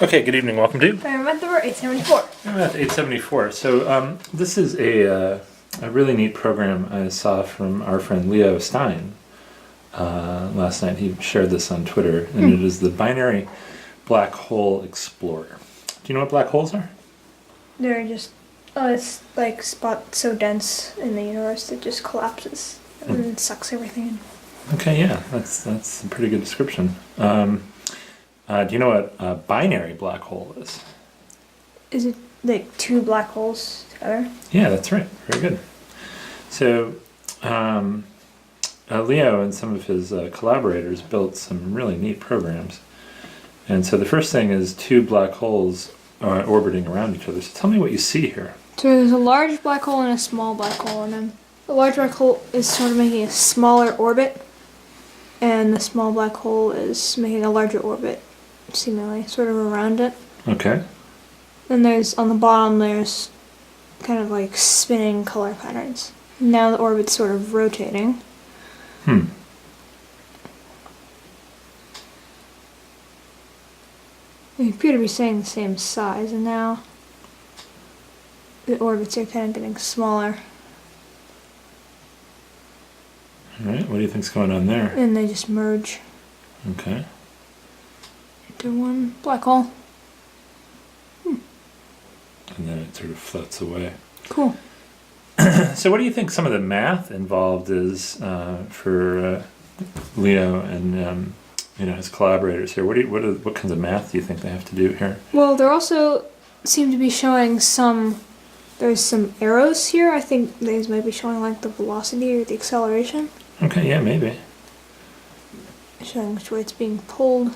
Okay, good evening. Welcome to FamilyMath874. FamilyMath874. So this is a really neat program I saw from our friend Leo Stein last night. He shared this on Twitter, and it is the Binary Black Hole Explorer. Do you know what black holes are? They're just, it's like spot so dense in the universe that just collapses and sucks everything in. Okay, yeah, that's a pretty good description. Do you know what a binary black hole is? Is it like two black holes together? Yeah, that's right. Very good. So Leo and some of his collaborators built some really neat programs. And so the first thing is two black holes orbiting around each other. So tell me what you see here. So there's a large black hole and a small black hole, and then the large black hole is sort of making a smaller orbit, and the small black hole is making a larger orbit, seemingly, sort of around it. Okay. And there's, on the bottom, there's kind of like spinning color patterns. Now the orbit's sort of rotating. They appear to be staying the same size, and now the orbits are kind of getting smaller. All right. What do you think's going on there? And they just merge Okay. into one black hole. And then it sort of floats away. Cool. So what do you think some of the math involved is for Leo and his collaborators here? What kinds of math do you think they have to do here? Well, there also seem to be showing there's some arrows here. I think these might be showing like the velocity or the acceleration. Okay, yeah, maybe. Showing which way it's being pulled.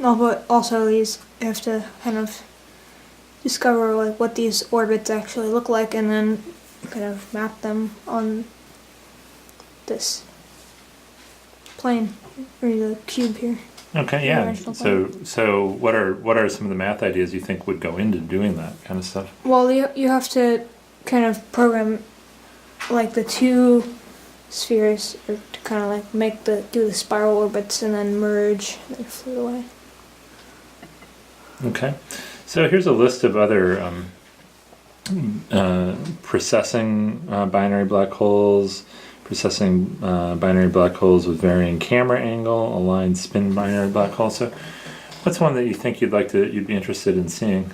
But also these, you have to kind of discover like what these orbits actually look like, and then kind of map them on this plane or the cube here. Okay, yeah. So what are some of the math ideas you think would go into doing that kind of stuff? Well, you have to kind of program like the two spheres, or to kind of like do the spiral orbits and then merge and then float away. Okay, so here's a list of other processing binary black holes, processing binary black holes with varying camera angle, aligned spin binary black hole. So what's one that you think you'd be interested in seeing?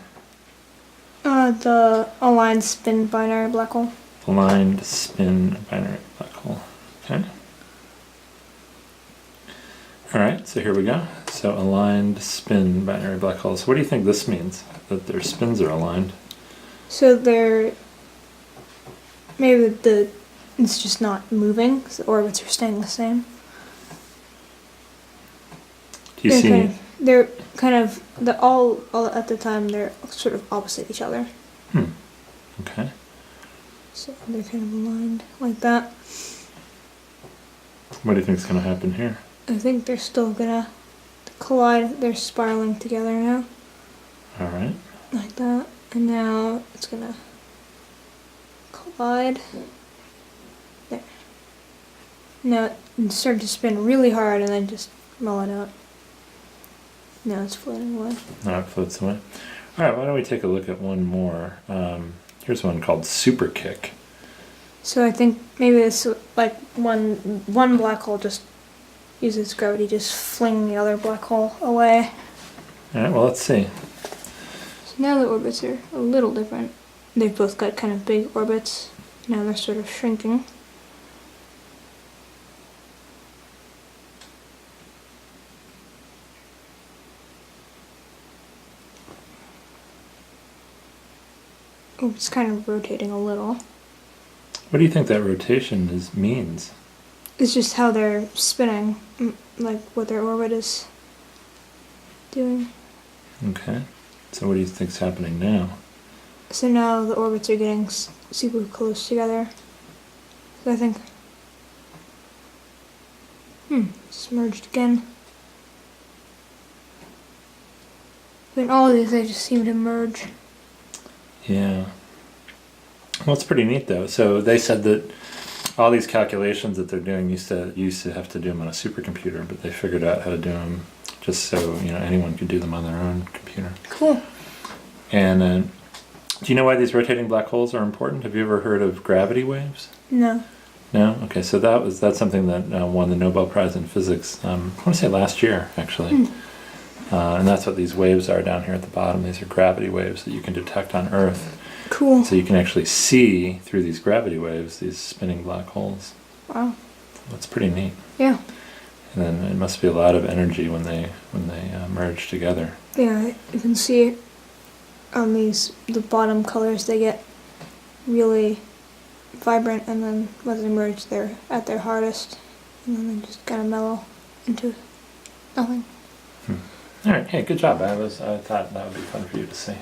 The aligned spin binary black hole. Aligned spin binary black hole. Okay. All right, so here we go. So aligned spin binary black holes. So what do you think this means, that their spins are aligned? So it's just not moving, so the orbits are staying the same. Do you see? They're kind of all at the time they're sort of opposite each other. Okay. So they're kind of aligned like that. What do you think is going to happen here? I think they're still gonna collide. They're spiraling together now. All right. Like that, and now it's gonna collide. There. Now it started to spin really hard and then just mellow out. Now it's floating away. Now it floats away. All right, why don't we take a look at one more? Here's one called Super Kick. So I think maybe it's like one black hole just uses gravity, just fling the other black hole away. All right, well, let's see. So now the orbits are a little different. They've both got kind of big orbits. Now they're sort of shrinking. Oh, it's kind of rotating a little. What do you think that rotation means? It's just how they're spinning, like what their orbit is doing. Okay. So what do you think's happening now? So now the orbits are getting super close together. So I think, it's merged again. But in all of these, they just seem to merge. Yeah. Well, it's pretty neat, though. So they said that all these calculations that they're doing used to have to do them on a supercomputer, but they figured out how to do them just so anyone could do them on their own computer. Cool. And do you know why these rotating black holes are important? Have you ever heard of gravity waves? No. No? Okay, so that's something that won the Nobel Prize in Physics, I want to say last year, actually. And that's what these waves are down here at the bottom. These are gravity waves that you can detect on Earth. Cool. So you can actually see through these gravity waves, these spinning black holes. Wow. That's pretty neat. Yeah. And then it must be a lot of energy when they merge together. Yeah, you can see on the bottom colors, they get really vibrant, and then when they merge, they're at their hardest, and then they just kind of mellow into nothing. All right, hey, good job. I thought that would be fun for you to see.